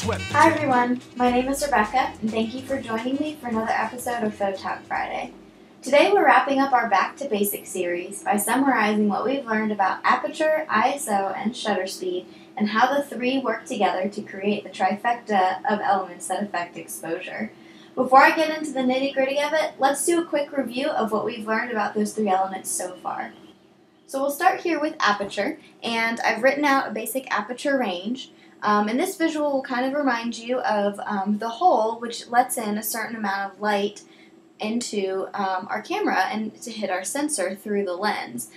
sweat. Hi everyone, my name is Rebekah, and thank you for joining me for another episode of Fotog Friday. Today we're wrapping up our Back to Basics series by summarizing what we've learned about aperture, ISO, and shutter speed, and how the three work together to create the trifecta of elements that affect exposure. Before I get into the nitty-gritty of it, let's do a quick review of what we've learned about those three elements so far. So we'll start here with aperture, and I've written out a basic aperture range. And this visual will kind of remind you of the hole, which lets in a certain amount of light into our camera and to hit our sensor through the lens.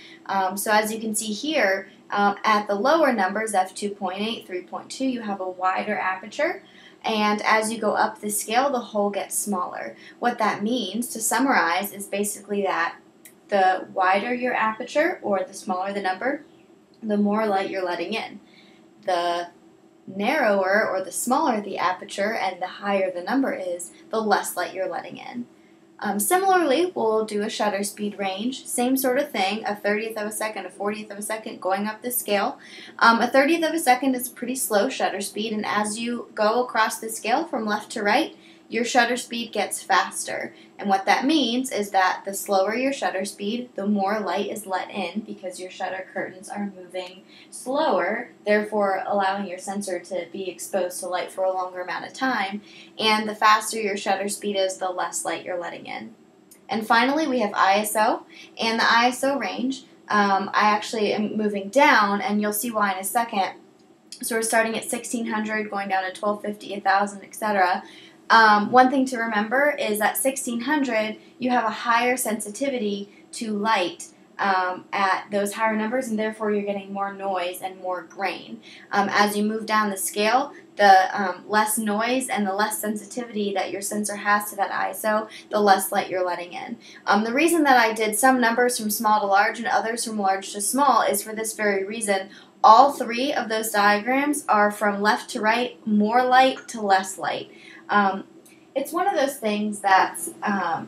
So as you can see here, at the lower numbers, f2.8, 3.2, you have a wider aperture. And as you go up the scale, the hole gets smaller. What that means, to summarize, is basically that the wider your aperture, or the smaller the number, the more light you're letting in. The narrower or the smaller the aperture and the higher the number is, the less light you're letting in. Similarly, we'll do a shutter speed range, same sort of thing, a 30th of a second, a 40th of a second, going up the scale. A 30th of a second is pretty slow shutter speed, and as you go across the scale from left to right, your shutter speed gets faster. And what that means is that the slower your shutter speed, the more light is let in because your shutter curtains are moving slower, therefore allowing your sensor to be exposed to light for a longer amount of time. And the faster your shutter speed is, the less light you're letting in. And finally, we have ISO and the ISO range. I actually am moving down, and you'll see why in a second. So we're starting at 1600, going down to 1250, 1000, etc. One thing to remember is that 1600, you have a higher sensitivity to light at those higher numbers, and therefore you're getting more noise and more grain. As you move down the scale, the less noise and the less sensitivity that your sensor has to that ISO, the less light you're letting in. The reason that I did some numbers from small to large and others from large to small is for this very reason. All three of those diagrams are from left to right, more light to less light. It's one of those things that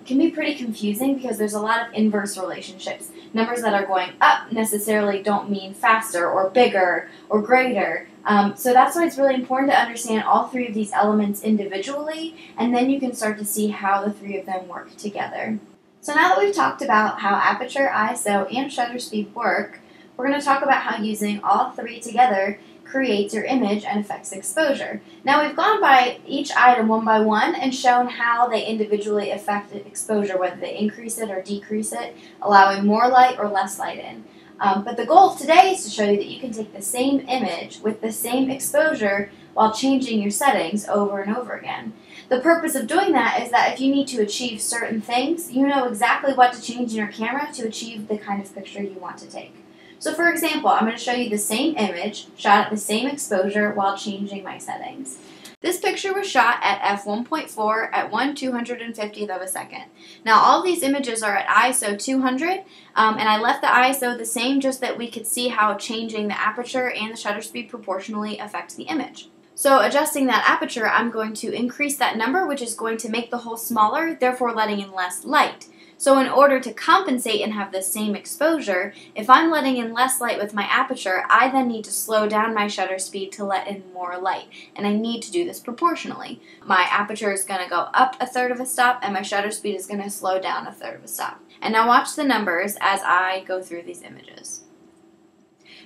can be pretty confusing because there's a lot of inverse relationships. Numbers that are going up necessarily don't mean faster or bigger or greater. So that's why it's really important to understand all three of these elements individually, and then you can start to see how the three of them work together. So now that we've talked about how aperture, ISO, and shutter speed work, we're going to talk about how using all three together creates your image and affects exposure. Now we've gone by each item one by one and shown how they individually affect exposure, whether they increase it or decrease it, allowing more light or less light in. But the goal of today is to show you that you can take the same image with the same exposure while changing your settings over and over again. The purpose of doing that is that if you need to achieve certain things, you know exactly what to change in your camera to achieve the kind of picture you want to take. So for example, I'm going to show you the same image shot at the same exposure while changing my settings. This picture was shot at f1.4 at 1/250th of a second. Now all these images are at ISO 200, and I left the ISO the same just that we could see how changing the aperture and the shutter speed proportionally affects the image. So adjusting that aperture, I'm going to increase that number, which is going to make the hole smaller, therefore letting in less light. So in order to compensate and have the same exposure, if I'm letting in less light with my aperture, I then need to slow down my shutter speed to let in more light, and I need to do this proportionally. My aperture is going to go up a third of a stop, and my shutter speed is going to slow down a third of a stop. And now watch the numbers as I go through these images.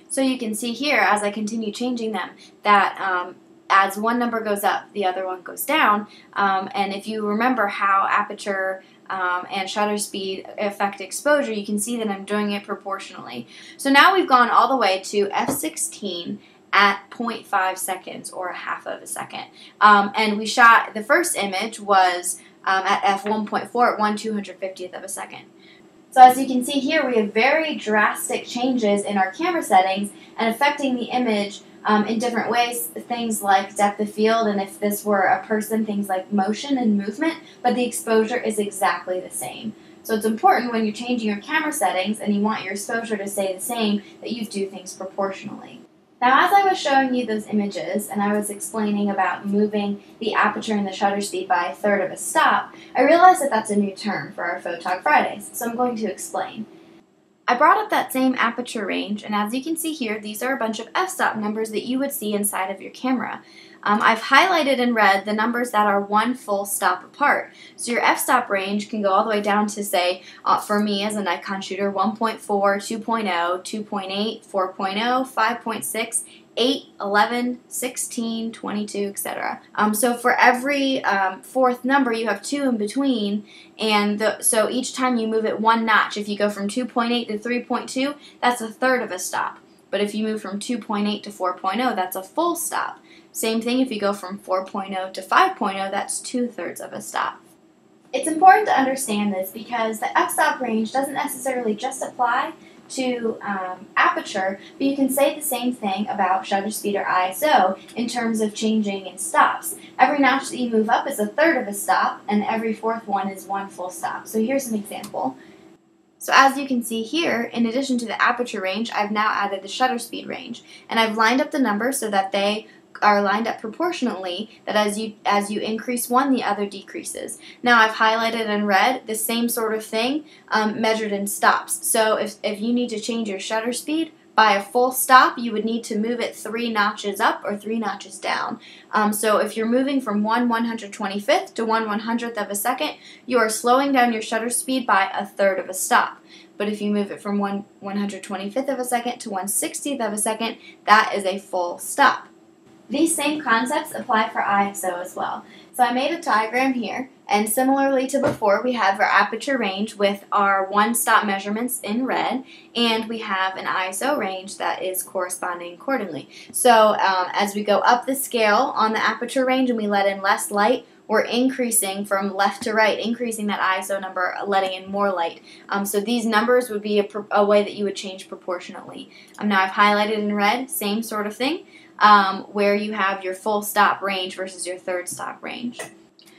So you can see here, as I continue changing them, that as one number goes up, the other one goes down, and if you remember how aperture and shutter speed affect exposure, you can see that I'm doing it proportionally. So now we've gone all the way to f16 at 0.5 seconds, or a half of a second. And we shot, the first image was at f1.4 at 1/250th of a second. So as you can see here, we have very drastic changes in our camera settings and affecting the image in different ways, things like depth of field, and if this were a person, things like motion and movement, but the exposure is exactly the same. So it's important when you're changing your camera settings and you want your exposure to stay the same that you do things proportionally. Now as I was showing you those images and I was explaining about moving the aperture and the shutter speed by a third of a stop, I realized that that's a new term for our Fotog Fridays, so I'm going to explain. I brought up that same aperture range, and as you can see here, these are a bunch of f-stop numbers that you would see inside of your camera. I've highlighted in red the numbers that are one full stop apart. So your f-stop range can go all the way down to, say, for me as a Nikon shooter, 1.4, 2.0, 2.8, 4.0, 5.6, 8, 11, 16, 22, etc. So for every fourth number, you have 2 in between, and so each time you move it one notch, if you go from 2.8 to 3.2, that's a third of a stop. But if you move from 2.8 to 4.0, that's a full stop. Same thing if you go from 4.0 to 5.0, that's 2/3 of a stop. It's important to understand this because the f-stop range doesn't necessarily just apply to aperture, but you can say the same thing about shutter speed or ISO in terms of changing in stops. Every notch that you move up is a third of a stop, and every fourth one is one full stop. So here's an example. So as you can see here, in addition to the aperture range, I've now added the shutter speed range, and I've lined up the numbers so that they are lined up proportionally, that as you increase one, the other decreases. Now I've highlighted in red the same sort of thing measured in stops. So if you need to change your shutter speed by a full stop, you would need to move it 3 notches up or 3 notches down. So if you're moving from 1/125th to 1/100th of a second, you are slowing down your shutter speed by a third of a stop. But if you move it from 1/125th of a second to 1/60th of a second, that is a full stop. These same concepts apply for ISO as well. So I made a diagram here, and similarly to before, we have our aperture range with our one-stop measurements in red, and we have an ISO range that is corresponding accordingly. So as we go up the scale on the aperture range and we let in less light, we're increasing from left to right, increasing that ISO number, letting in more light. So these numbers would be a way that you would change proportionately. Now I've highlighted in red, same sort of thing. Where you have your full stop range versus your third stop range.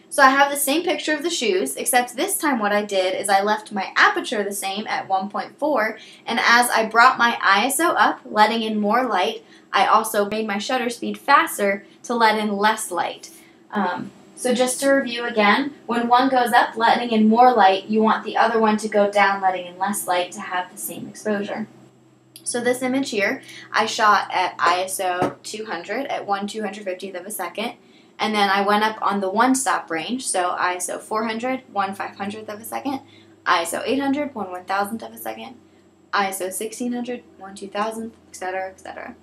So I have the same picture of the shoes, except this time what I did is I left my aperture the same at 1.4, and as I brought my ISO up, letting in more light, I also made my shutter speed faster to let in less light. So just to review again, when one goes up, letting in more light, you want the other one to go down, letting in less light to have the same exposure. So this image here, I shot at ISO 200 at 1/250th of a second, and then I went up on the one-stop range, so ISO 400, 1/500th of a second, ISO 800, 1/1000th of a second, ISO 1600, 1/2000th, etc., etc.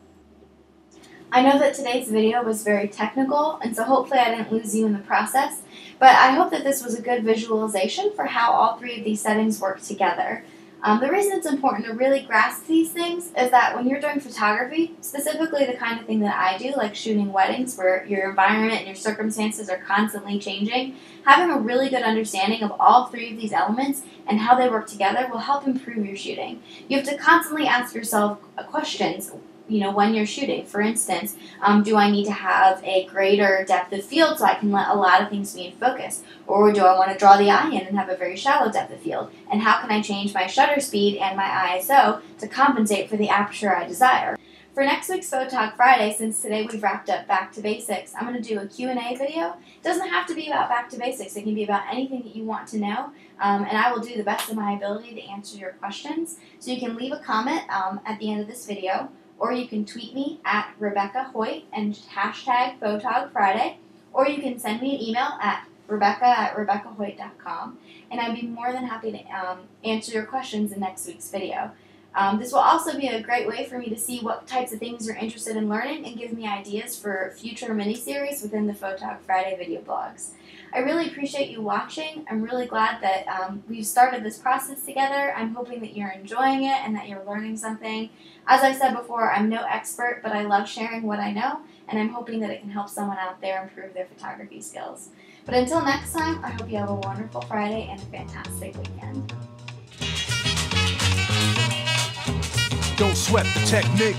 I know that today's video was very technical, and so hopefully I didn't lose you in the process, but I hope that this was a good visualization for how all 3 of these settings work together. The reason it's important to really grasp these things is that when you're doing photography, specifically the kind of thing that I do, like shooting weddings where your environment and your circumstances are constantly changing, having a really good understanding of all 3 of these elements and how they work together will help improve your shooting. You have to constantly ask yourself questions, when you're shooting. For instance, do I need to have a greater depth of field so I can let a lot of things be in focus? Or do I want to draw the eye in and have a very shallow depth of field? And how can I change my shutter speed and my ISO to compensate for the aperture I desire? For next week's Fotog Friday, since today we've wrapped up Back to Basics, I'm going to do a Q&A video. It doesn't have to be about Back to Basics. It can be about anything that you want to know, and I will do the best of my ability to answer your questions. So you can leave a comment at the end of this video, or you can tweet me at Rebekah Hoyt and hashtag Fotog Friday, or you can send me an email at Rebekah@RebekahHoyt.com, and I'd be more than happy to answer your questions in next week's video. This will also be a great way for me to see what types of things you're interested in learning and give me ideas for future mini-series within the Fotog Friday video blogs. I really appreciate you watching. I'm really glad that we've started this process together. I'm hoping that you're enjoying it and that you're learning something. As I said before, I'm no expert, but I love sharing what I know, and I'm hoping that it can help someone out there improve their photography skills. But until next time, I hope you have a wonderful Friday and a fantastic weekend. Don't sweat the technique.